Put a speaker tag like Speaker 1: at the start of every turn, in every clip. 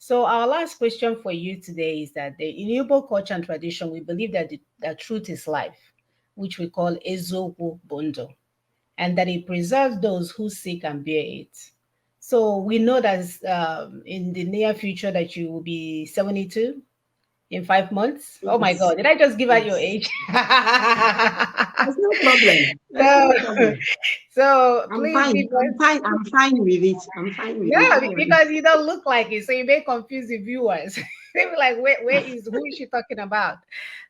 Speaker 1: So our last question for you today is that in Igbo culture and tradition, we believe that that truth is life, which we call ezoku bondo, and that it preserves those who seek and bear it. So we know that in the near future that you will be 72 in 5 months. Oh my
Speaker 2: Yes,
Speaker 1: God, did I just give out your
Speaker 2: yes.
Speaker 1: age?
Speaker 2: There's no problem. There's
Speaker 1: No.
Speaker 2: no problem.
Speaker 1: So
Speaker 2: I'm
Speaker 1: please
Speaker 2: fine.
Speaker 1: give
Speaker 2: I'm
Speaker 1: us.
Speaker 2: fine. I'm fine with it. I'm fine with it.
Speaker 1: No,
Speaker 2: Don't worry.
Speaker 1: because you don't look like it, so you may confuse the viewers. They be like, who is she talking about?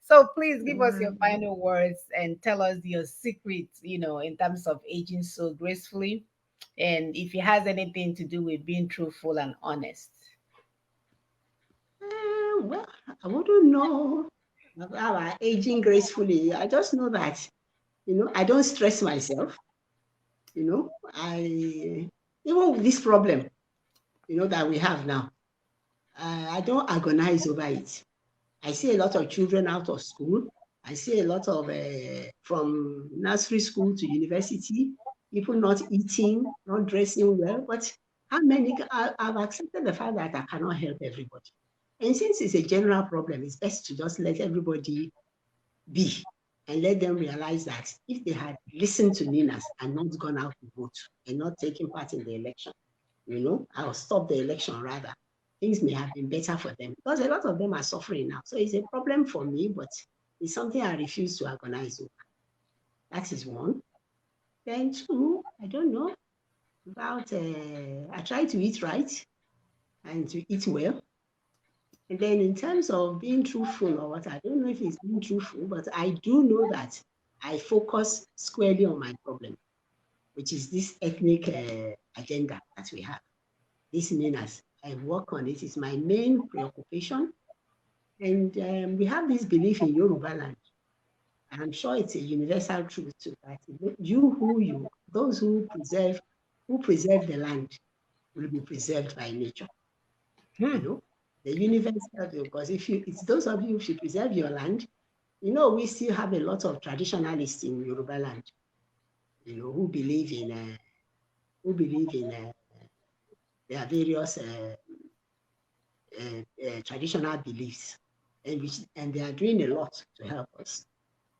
Speaker 1: So please give us your
Speaker 2: Um,
Speaker 1: final words and tell us your secrets, in terms of aging so gracefully, and if it has anything to do with being truthful and honest.
Speaker 2: well, I wouldn't know about aging gracefully. I just know that, I don't stress myself. I even with this problem, that we have now, I don't agonize over it. I see a lot of children out of school. I see a lot of from nursery school to university, people not eating, not dressing well. But how many? I've accepted the fact that I cannot help everybody. And since it's a general problem, it's best to just let everybody be and let them realize that if they had listened to Ninas and not gone out to vote and not taken part in the election, I'll stop the election rather. Things may have been better for them because a lot of them are suffering now. So it's a problem for me, but it's something I refuse to agonize over. That is one. Then two, I don't know about, I try to eat right and to eat well. And then in terms of being truthful or what, I don't know if it's being truthful, but I do know that I focus squarely on my problem, which is this ethnic agenda that we have. This means I work on it. It's my main preoccupation. And we have this belief in Yoruba land. And I'm sure it's a universal truth too, that those who preserve the land will be preserved by nature. You
Speaker 1: Hmm.
Speaker 2: know, the universal, because it's those of you who should preserve your land. We still have a lot of traditionalists in Yoruba land, who believe in, their various traditional beliefs, and they are doing a lot to help us.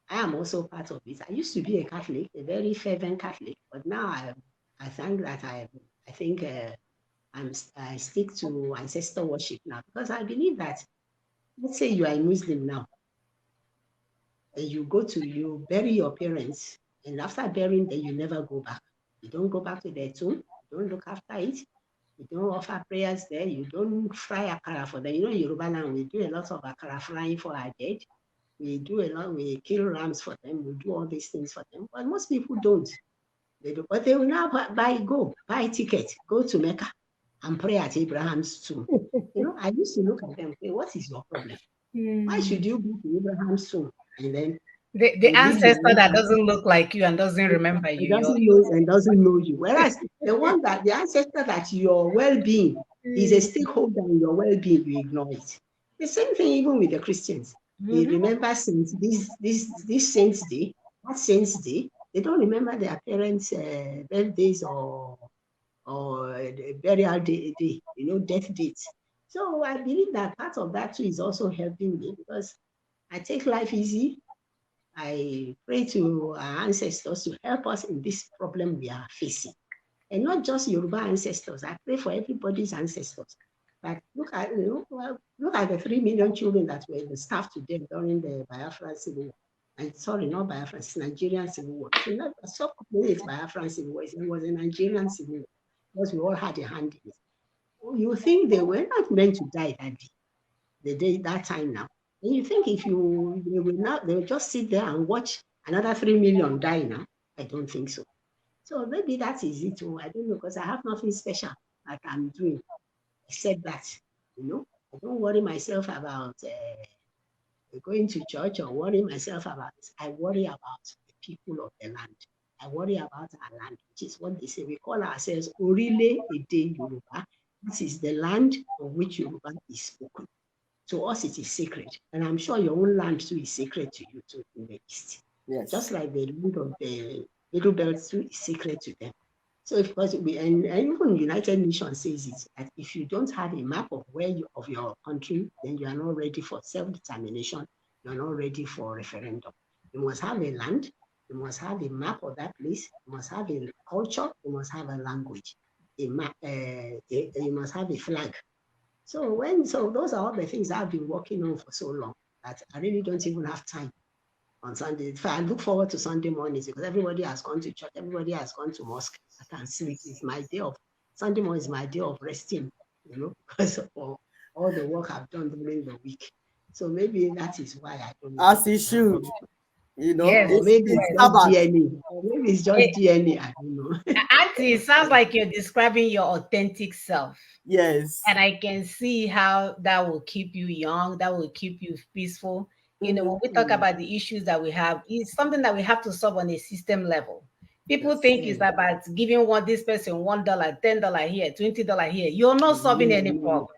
Speaker 2: I am also part of it. I used to be a Catholic, a very fervent Catholic, but now I think that I think I stick to ancestor worship now because I believe that, let's say you are a Muslim now and you bury your parents, and after burying them you never go back. You don't go back to their tomb. You don't look after it. You don't offer prayers there. You don't fry akara for them. In Yoruba land, we do a lot of akara frying for our dead. We do a lot, we kill rams for them, we do all these things for them. But most people don't. They do, but they will now buy a ticket, go to Mecca and pray at Abraham's tomb. I used to look at them and say, what is your problem? Why
Speaker 1: Hmm.
Speaker 2: should you go to Abraham's tomb and then
Speaker 1: The
Speaker 2: you leave your
Speaker 1: ancestor
Speaker 2: loved
Speaker 1: that
Speaker 2: one
Speaker 1: doesn't look like you and doesn't remember
Speaker 2: and
Speaker 1: you.
Speaker 2: doesn't know you? Whereas the ancestor that your well-being is a stakeholder in your well-being, you ignore it. The same thing even with the Christians. They
Speaker 1: Mhm.
Speaker 2: remember saints, this saints day, that saints day. They don't remember their parents' birthdays or burial day, death dates. So I believe that part of that too is also helping me because I take life easy. I pray to our ancestors to help us in this problem we are facing. And not just Yoruba ancestors. I pray for everybody's ancestors. But look at the 3 million children that were the staff to them during the Biafran Civil War. And sorry, not Biafran, it's Nigerian Civil War. So not stop calling it Biafran Civil War. It was a Nigerian Civil War because we all had a hand in it. You think they were not meant to die that day, that time now. And you think if they will just sit there and watch another 3 million die now? I don't think so. So maybe that is it too. I don't know because I have nothing special that I'm doing except that, I don't worry myself about going to church or worry myself about this. I worry about the people of the land. I worry about our land, which is what they say. We call ourselves Orile Ede Yoruba. This is the land on which Yoruba is spoken. To us, it is sacred. And I'm sure your own land too is sacred to you too in the East.
Speaker 3: Yes.
Speaker 2: Just like the land of the Middle Belt too is sacred to them. So if because and even United Nations says it that if you don't have a map of of your country, then you are not ready for self-determination. You are not ready for referendum. You must have a land. You must have a map of that place. You must have a culture. You must have a language. A map. You must have a flag. So those are all the things I've been working on for so long that I really don't even have time on Sunday. I look forward to Sunday mornings because everybody has gone to church, everybody has gone to mosque. I can sleep. It's my day of Sunday morning is my day of resting, because of all the work I've done during the week. So maybe that is why I don't.
Speaker 3: As it should.
Speaker 1: Yes,
Speaker 2: or maybe it's just
Speaker 3: Sabbath.
Speaker 2: DNA. Or maybe it's just DNA. I don't know.
Speaker 1: Auntie, it sounds like you're describing your authentic self.
Speaker 3: Yes.
Speaker 1: And I can see how that will keep you young, that will keep you peaceful. When we talk about the issues that we have, it's something that we have to solve on a system level. People think it's about giving this person $1, $10 here, $20 here. You're not solving any problem.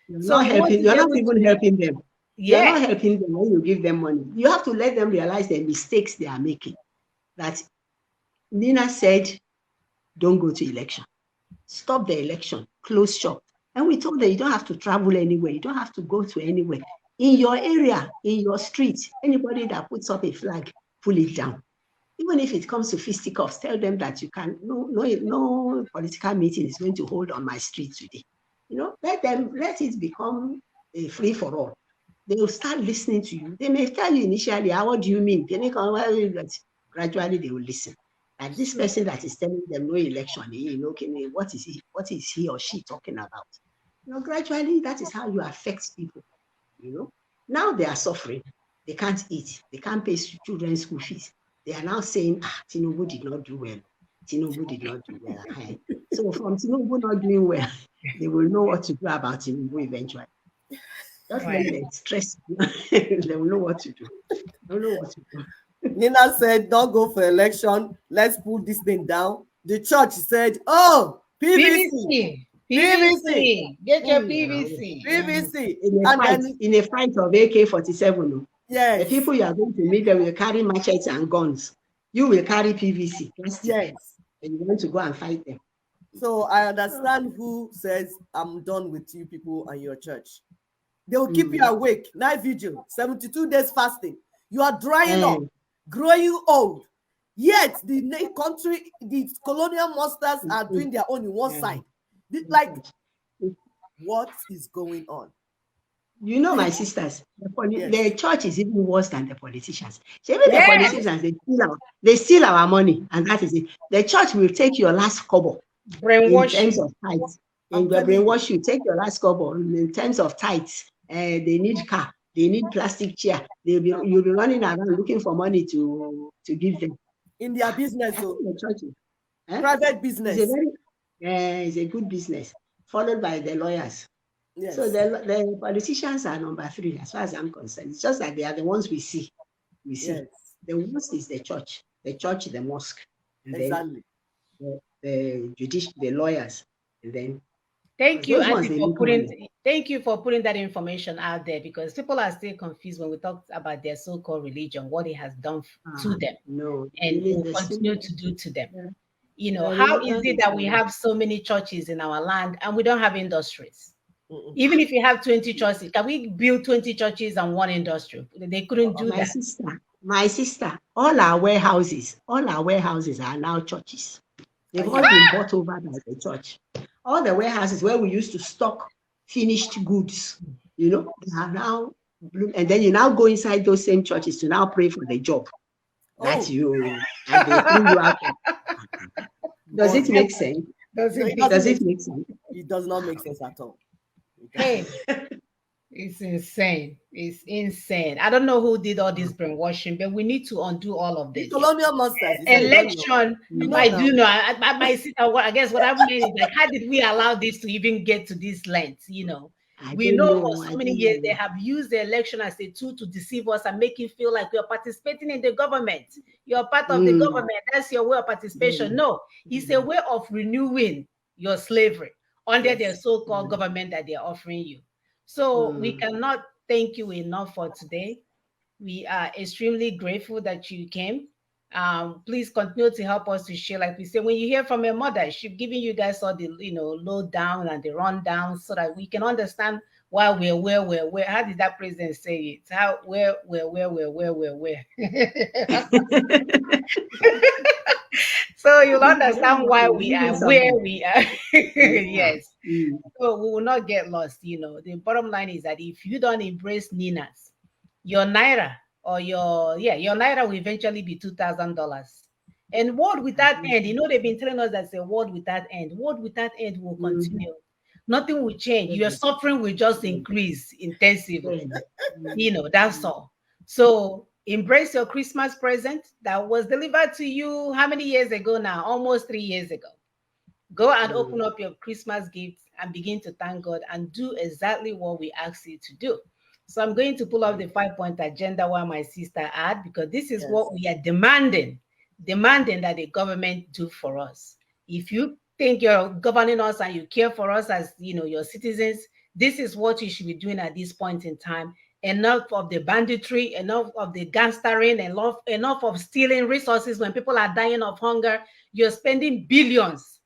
Speaker 2: You're not even helping them.
Speaker 1: Yeah.
Speaker 2: You're not helping them when you give them money. You have to let them realize the mistakes they are making. That Nina said, don't go to election. Stop the election. Close shop. And we told them you don't have to travel anywhere. You don't have to go to anywhere. In your area, in your street, anybody that puts up a flag, pull it down. Even if it comes to fisticuffs, tell them that you can. No political meeting is going to hold on my street today. Let it become a free for all. They will start listening to you. They may tell you initially, what do you mean? Gradually they will listen. And this person that is telling them no election, what is he or she talking about? Gradually that is how you affect people. Now they are suffering. They can't eat. They can't pay children's school fees. They are now saying, Tinubu did not do well. Tinubu did not do well. So from Tinubu not doing well, they will know what to do about Tinubu eventually. Just let them stress. They will know what to do. Don't know what to do.
Speaker 3: Nina said, don't go for election. Let's put this thing down. The church said, oh, PVC.
Speaker 1: PVC. Get your PVC.
Speaker 3: PVC.
Speaker 2: In a fight of AK-47.
Speaker 3: Yes.
Speaker 2: The people you are going to meet, they will carry machetes and guns. You will carry PVC.
Speaker 3: Yes.
Speaker 2: And you want to go and fight them.
Speaker 3: So I understand who says, I'm done with you people and your church. They will keep you awake. Night vigil, 72 days fasting. You are drying up, growing old. Yet the country, the colonial monsters are doing their own in one side. What is going on?
Speaker 2: My sisters, the church is even worse than the politicians. So even the politicians, they steal our money, and that is it. The church will take your last kobo in terms of tithes. And they brainwash you, take your last kobo in terms of tithes. They need car, they need plastic chair. You'll be running around looking for money to give them.
Speaker 3: In their business, so
Speaker 2: the churches.
Speaker 3: Private business.
Speaker 2: It's a good business, followed by the lawyers. Yes. So the politicians are number 3 as far as I'm concerned. It's just that they are the ones we see. Yes. The worst is the church, the mosque, and
Speaker 3: exactly.
Speaker 2: Then the lawyers, and then.
Speaker 1: Thank you for putting that information out there, because people are still confused when we talk about their so-called religion, what it has done to them, and will continue to do to them. How is it that we have so many churches in our land and we don't have industries? Even if you have 20 churches, can we build 20 churches and 1 industry? They couldn't do that.
Speaker 2: My sister, all our warehouses are now churches. They've all been bought over by the church. All the warehouses where we used to stock finished goods, they are now, and then you now go inside those same churches to now pray for the job that they threw you out of. Does it make sense?
Speaker 3: Does it make sense? It does not make sense at all.
Speaker 1: Hey, it's insane. It's insane. I don't know who did all this brainwashing, but we need to undo all of this.
Speaker 3: The colonial monsters.
Speaker 1: Election. I do know. I guess what I mean is, like, how did we allow this to even get to this length? We know for so many years they have used the election as a tool to deceive us and make it feel like you're participating in the government. You're part of the government. That's your way of participation. No, it's a way of renewing your slavery under their so-called government that they're offering you. So we cannot thank you enough for today. We are extremely grateful that you came. Please continue to help us to share. Like we say, when you hear from your mother, she's giving you guys all the low down and the rundown so that we can understand why we're where. How did that president say it? How where. So you'll understand why we are where we are. Yes. So we will not get lost. The bottom line is that if you don't embrace Ninas, your Naira or your Naira will eventually be $2,000. And world without end, they've been telling us that's a world without end. World without end will continue. Nothing will change. Your suffering will just increase intensively. That's all. So embrace your Christmas present that was delivered to you how many years ago now? Almost 3 years ago. Go and open up your Christmas gifts and begin to thank God and do exactly what we asked you to do. So I'm going to pull up the 5-point agenda while my sister add, because this is what we are demanding that the government do for us. If you think you're governing us and you care for us as your citizens, this is what you should be doing at this point in time. Enough of the banditry, enough of the gangstering, enough of stealing resources when people are dying of hunger. You're spending billions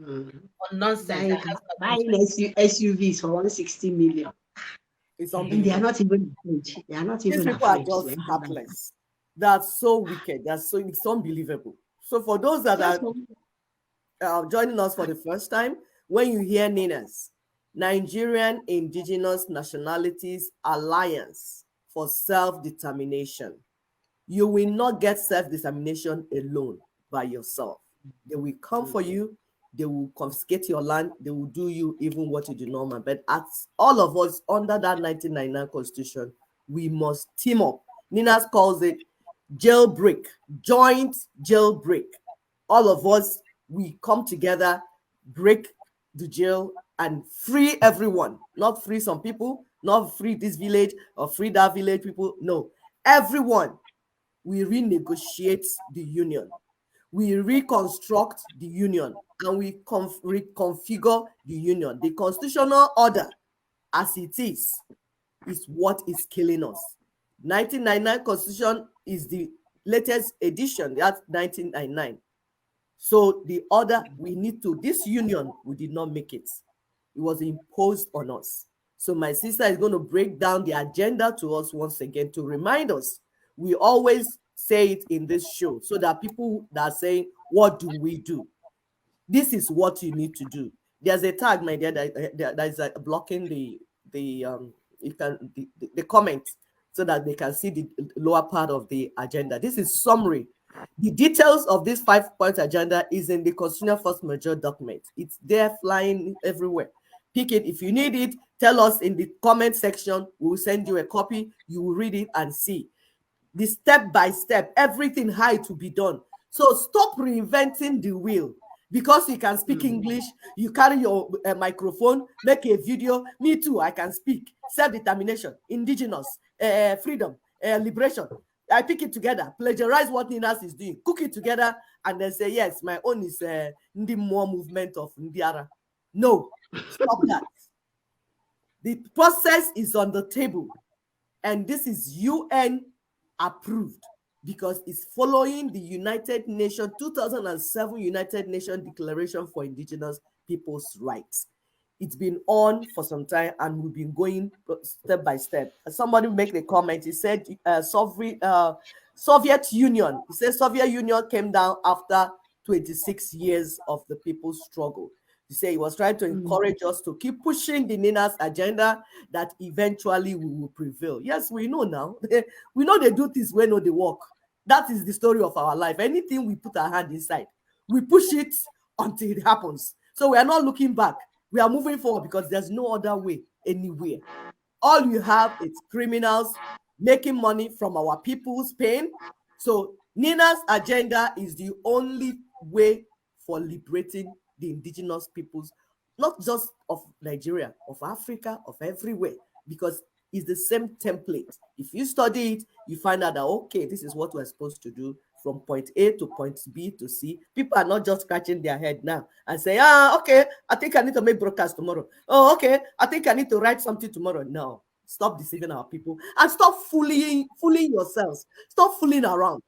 Speaker 1: on nonsense.
Speaker 2: Buying SUVs for 160 million. And they are not even afraid. They are not even
Speaker 3: These people
Speaker 2: afraid.
Speaker 3: are just heartless. That's so wicked. It's unbelievable. So for those that are joining us for the first time, when you hear NINAS, Nigerian Indigenous Nationalities Alliance for Self-Determination, you will not get self-determination alone by yourself. They will come for you. They will confiscate your land. They will do you even what you do not want. But as all of us under that 1999 Constitution, we must team up. NINAS calls it jailbreak, joint jailbreak. All of us, we come together, break the jail and free everyone. Not free some people, not free this village or free that village people. No, everyone. We renegotiate the union. We reconstruct the union and we reconfigure the union. The constitutional order as it is what is killing us. 1999 Constitution is the latest edition. That's 1999. So the order we need to, this union, we did not make it. It was imposed on us. So my sister is going to break down the agenda to us once again to remind us. We always say it in this show so that people that are saying, what do we do? This is what you need to do. There's a tag, my dear, that is blocking the comment so that they can see the lower part of the agenda. This is summary. The details of this 5-point agenda is in the Constitutional Force Majeure document. It's there flying everywhere. Pick it. If you need it, tell us in the comment section. We will send you a copy. You will read it and see. The step by step, everything had to be done. So stop reinventing the wheel. Because you can speak English, you carry your microphone, make a video. Me too, I can speak. Self-determination, indigenous, freedom, liberation. I pick it together, plagiarize what NINAS is doing, cook it together, and then say, yes, my own is Ndi More movement of Ndiara. No, stop that. The process is on the table, and this is UN approved because it's following the United Nations 2007 United Nations Declaration for Indigenous Peoples' Rights. It's been on for some time and we've been going step by step. Somebody make a comment. He said Soviet Union. He said Soviet Union came down after 26 years of the people's struggle. He said he was trying to encourage us to keep pushing the NINAS agenda that eventually we will prevail. Yes, we know now. We know they do things when they work. That is the story of our life. Anything we put our hand inside, we push it until it happens. So we are not looking back. We are moving forward because there's no other way anywhere. All you have is criminals making money from our people's pain. So NINA's agenda is the only way for liberating the indigenous peoples, not just of Nigeria, of Africa, of everywhere, because it's the same template. If you study it, you find out that, okay, this is what we're supposed to do from point A to point B to C. People are not just scratching their head now and say, okay, I think I need to make broadcast tomorrow. Oh, okay, I think I need to write something tomorrow. No, stop deceiving our people and stop fooling yourselves. Stop fooling around.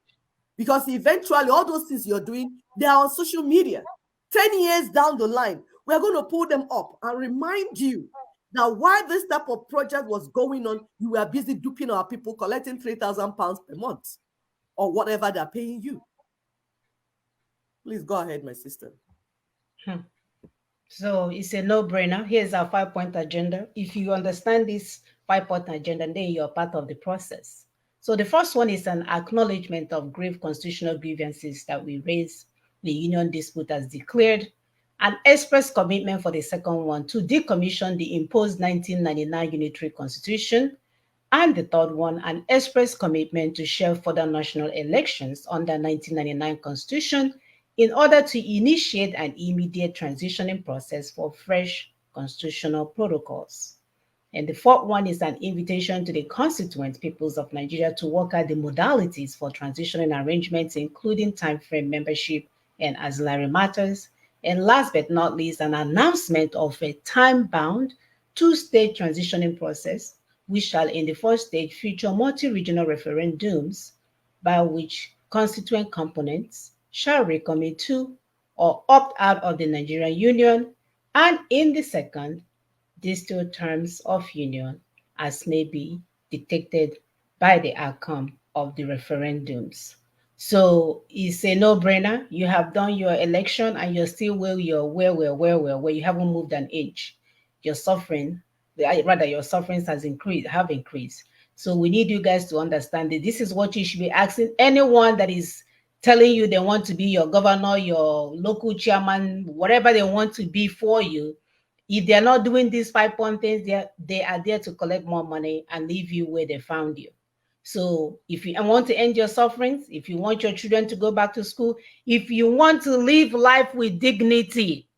Speaker 3: Because eventually all those things you're doing, they are on social media. 10 years down the line, we're going to pull them up and remind you that while this type of project was going on, you were busy duping our people, collecting £3,000 per month or whatever they're paying you. Please go ahead, my sister.
Speaker 1: So it's a no-brainer. Here's our 5-point agenda. If you understand this 5-point agenda, then you're part of the process. So the first one is an acknowledgement of grave constitutional grievances that we raised. The union dispute as declared. An express commitment for the second one to decommission the imposed 1999 unitary constitution. And the third one, an express commitment to share further national elections under 1999 constitution in order to initiate an immediate transitioning process for fresh constitutional protocols. And the fourth one is an invitation to the constituent peoples of Nigeria to work out the modalities for transitioning arrangements, including timeframe, membership, and ancillary matters. And last but not least, an announcement of a time-bound two-stage transitioning process, which shall in the first stage feature multi-regional referendums by which constituent components shall recommit to or opt out of the Nigerian Union, and in the second, distill terms of union as may be dictated by the outcome of the referendums. So it's a no-brainer. You have done your election and you're still where you haven't moved an inch. Your sufferings have increased. So we need you guys to understand that this is what you should be asking anyone that is telling you they want to be your governor, your local chairman, whatever they want to be for you. If they're not doing these 5-point things, they are there to collect more money and leave you where they found you. So if you want to end your sufferings, if you want your children to go back to school, if you want to live life with dignity,